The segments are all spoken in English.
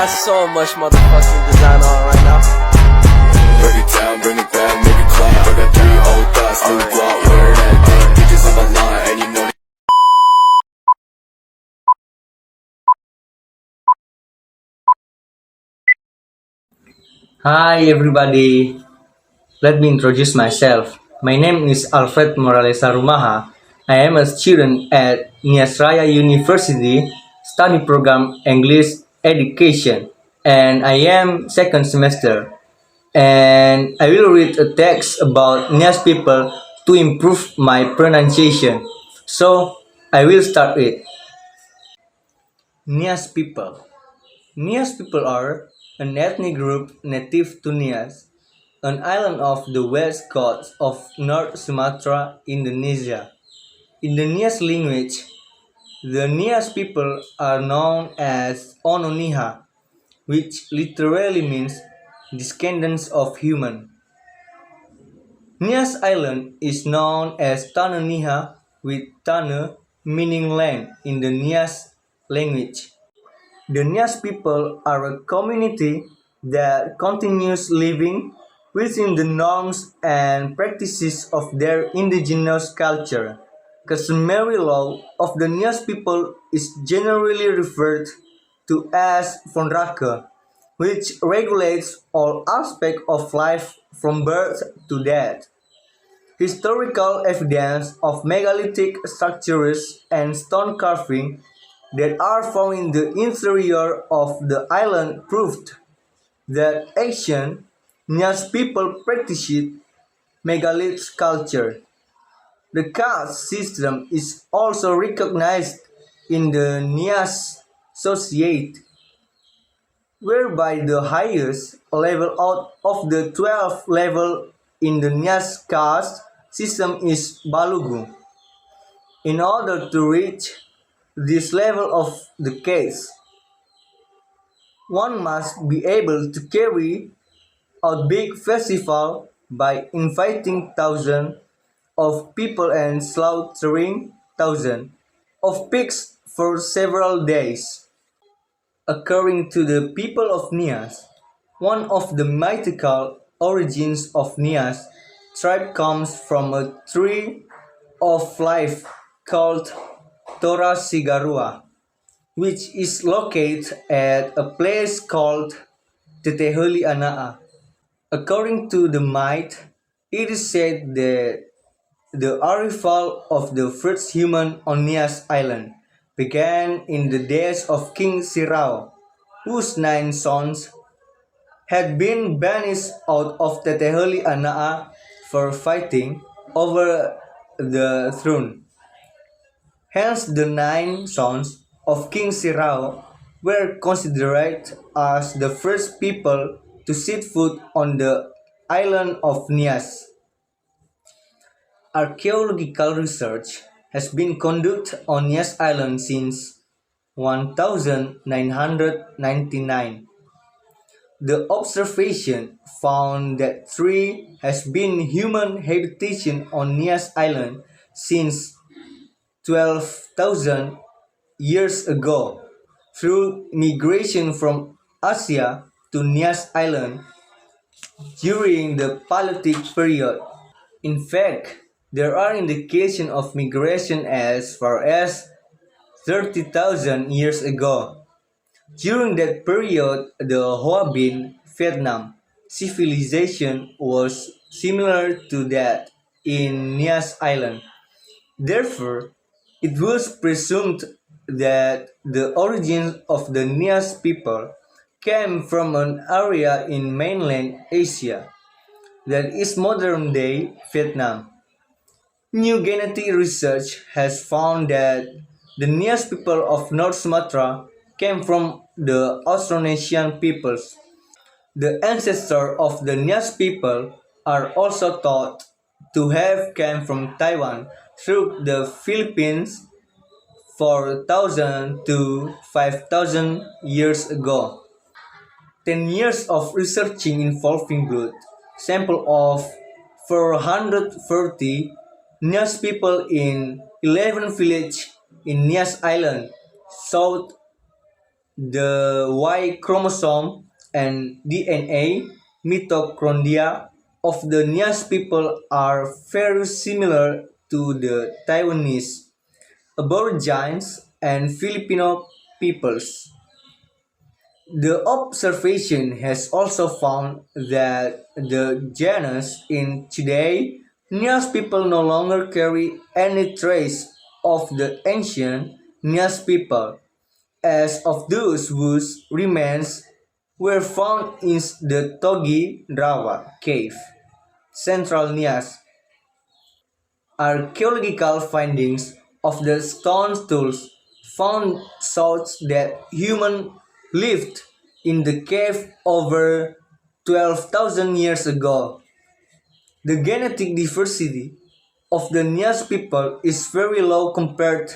got so much motherfucking design on right now. Break it down, bring it back, make it clap. I got 3 old thoughts, new block, where that day. Bitches on my line, and you know. Hi everybody, let me introduce myself. My name is Alfred Morales Sarumaha. I am a student at Nias Raya University, study program English Education, and I am second semester. And I will read a text about Nias people to improve my pronunciation. So I will start it. Nias people. Nias people are an ethnic group native to Nias, an island off the west coast of North Sumatra, Indonesia. In the Nias language, the Nias people are known as Ononiha, which literally means descendants of human. Nias Island is known as Tanah Niha, with Tanah meaning land in the Nias language. The Nias people are a community that continues living within the norms and practices of their indigenous culture. Customary law of the Nias people is generally referred to as Fonraka, which regulates all aspects of life from birth to death. Historical evidence of megalithic structures and stone carving that are found in the interior of the island proved that ancient Nias people practiced megalithic culture. The caste system is also recognized in the Nias Society, whereby the highest level out of the 12 level in the Nias caste system is Balugu. In order to reach this level of the caste, one must be able to carry out big festival by inviting thousands of people and slaughtering thousands of pigs for several days. According to the people of Nias, one of the mythical origins of Nias tribe comes from a tree of life called Tora Sigarua, which is located at a place called Teteheli Anaa. According to the myth, it is said that the arrival of the first human on Nias Island began in the days of King Sirao, whose 9 sons had been banished out of Teteheli Anaa for fighting over the throne. Hence, the 9 sons of King Sirao were considered as the first people to set foot on the island of Nias. Archaeological research has been conducted on Nias Island since 1999. The observation found that there has been human habitation on Nias Island since 12,000 years ago through migration from Asia to Nias Island during the Paleolithic period. In fact, there are indications of migration as far as 30,000 years ago. During that period, the Hoa Binh, Vietnam civilization was similar to that in Nias Island. Therefore, it was presumed that the origins of the Nias people came from an area in mainland Asia that is modern-day Vietnam. New genetic research has found that the Nias people of North Sumatra came from the Austronesian peoples. The ancestors of the Nias people are also thought to have come from Taiwan through the Philippines 4,000 to 5,000 years ago. 10 years of researching involving blood sample of 430 Nias people in 11 villages in Nias Island, South The Y chromosome and DNA mitochondria of the Nias people are very similar to the Taiwanese, Aborigines, and Filipino peoples. The observation has also found that the genus in today, Nias people no longer carry any trace of the ancient Nias people, as of those whose remains were found in the Togi Drawa cave, Central Nias. Archaeological findings of the stone tools found shows that humans lived in the cave over 12,000 years ago. The genetic diversity of the Nias people is very low compared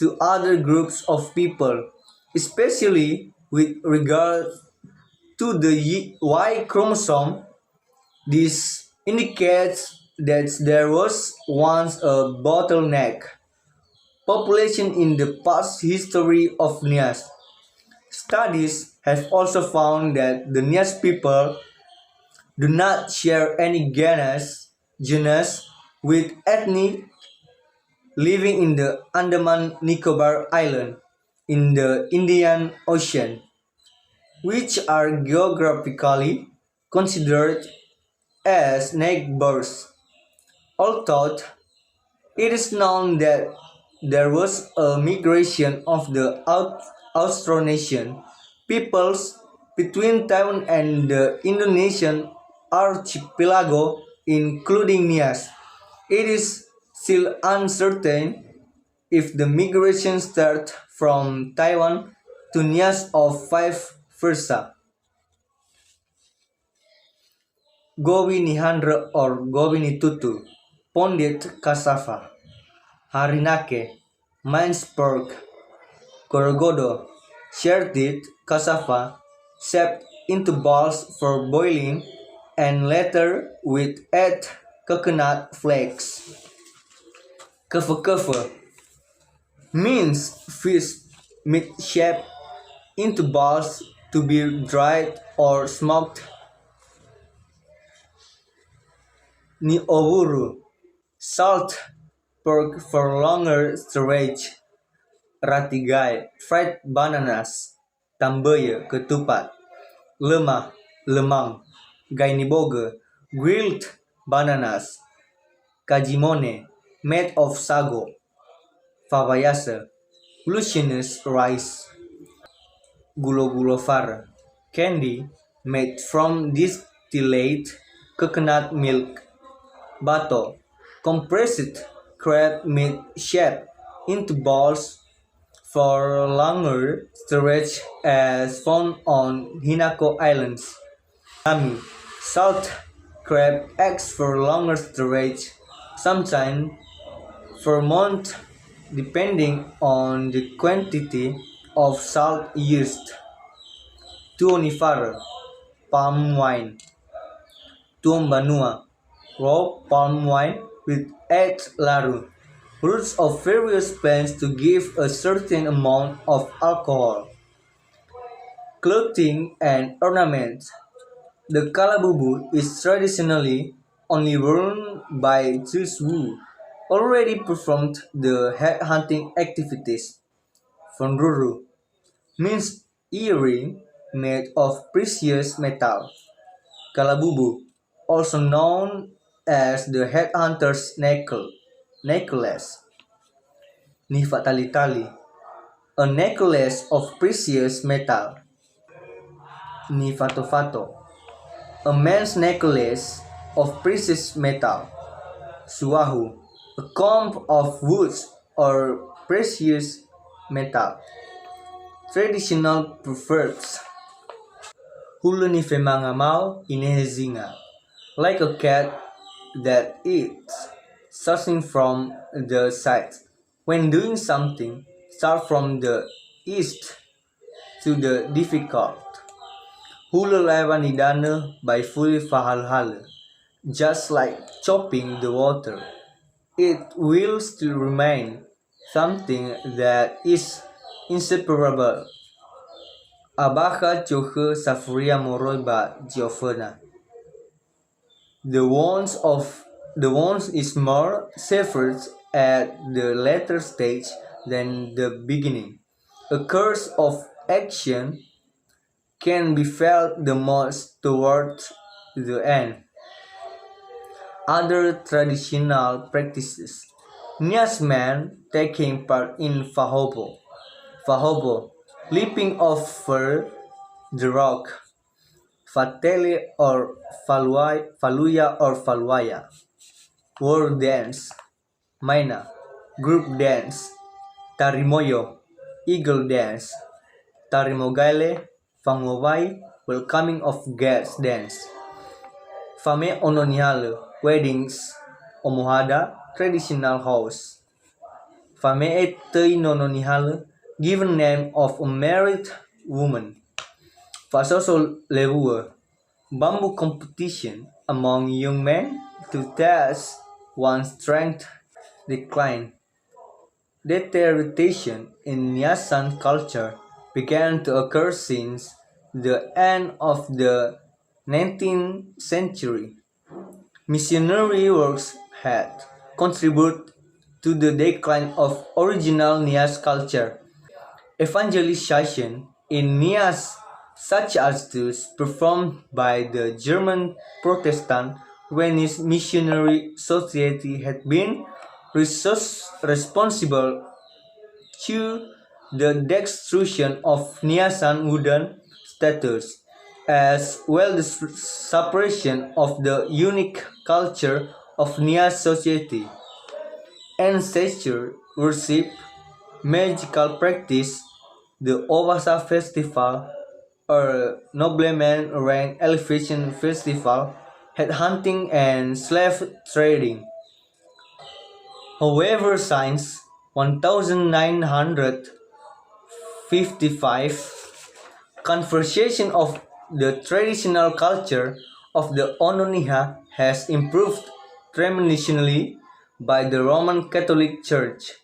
to other groups of people, especially with regard to the Y chromosome. This indicates that there was once a bottleneck population in the past history of Nias. Studies have also found that the Nias people do not share any genus with ethnic living in the Andaman Nicobar Island in the Indian Ocean, which are geographically considered as neighbors. Although it is known that there was a migration of the Austronesian peoples between Taiwan and the Indonesian archipelago, including Nias. It is still uncertain if the migration started from Taiwan to Nias or vice versa. Gowi Nihandra or Gowi Nitutu, Pondit Cassava, Harinake, Mainsburg, Gorogodo, shredded cassava, shaped into balls for boiling, and later with add coconut flakes. Keve means fish meat shaped into balls to be dried or smoked. Niowuru, salt pork for longer storage. Ratigai, fried bananas. Tamboya, ketupat. Lemah, lemang. Gainiboge, grilled bananas. Kajimone, made of sago. Fawayasa, glutinous rice. Gulo-gulo candy made from distilled coconut milk. Bato, compressed crab meat shaped into balls for longer storage as found on Hinako Islands. Nami, salt crab eggs for longer storage, sometimes for months depending on the quantity of salt used. Tuonifara, palm wine. Tuombanua, raw palm wine with egg laru, roots of various plants to give a certain amount of alcohol. Clothing and ornaments. The kalabubu is traditionally only worn by those who already performed the head hunting activities. Fonruru means earring made of precious metal. Kalabubu, also known as the headhunter's necklace. Nifatalitali, a necklace of precious metal. Nifatofato, a man's necklace of precious metal. Suahu, a comb of woods or precious metal. Traditional proverbs. Hulu ni femangamau inehezinga, like a cat that eats, starting from the side. When doing something, start from the east to the difficult. Hulu lewan idana by fully fahalhale, just like chopping the water. It will still remain something that is inseparable Abaca Joche Safuria Moroiba Giovanna. The wounds is more severed at the later stage than the beginning. A course of action can be felt the most towards the end. Other traditional practices. Nias men taking part in Fahobo. Fahobo, leaping over the rock. Fatele or Faluya or Falwaya. War dance. Maina, group dance. Tarimoyo, eagle dance. Tarimogale, Fangowai, welcoming of guests dance. Fame Ononihale, weddings. Omohada, traditional house. Fame Etei Nononihale, given name of a married woman. Fasoso Lewua, bamboo competition among young men to test one's strength decline. Deterioration in Niasan culture began to occur since the end of the 19th century. Missionary works had contributed to the decline of original Nias culture. Evangelization in Nias, such as those performed by the German Protestant Venice Missionary Society, had been responsible to the destruction of Niasan wooden statues, as well as the suppression of the unique culture of Nias society. Ancestor worship, magical practice, the Obasa festival, or nobleman rank elevation festival, headhunting and slave trading. However, since 1955, conservation of the traditional culture of the Ononiha has improved tremendously by the Roman Catholic Church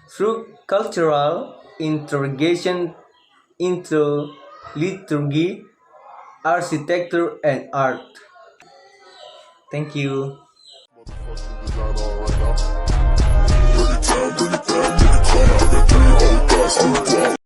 through cultural interrogation into liturgy, architecture, and art. Thank you. Bring it down, bring it down, bring it down. I got 3 old thoughts, new block.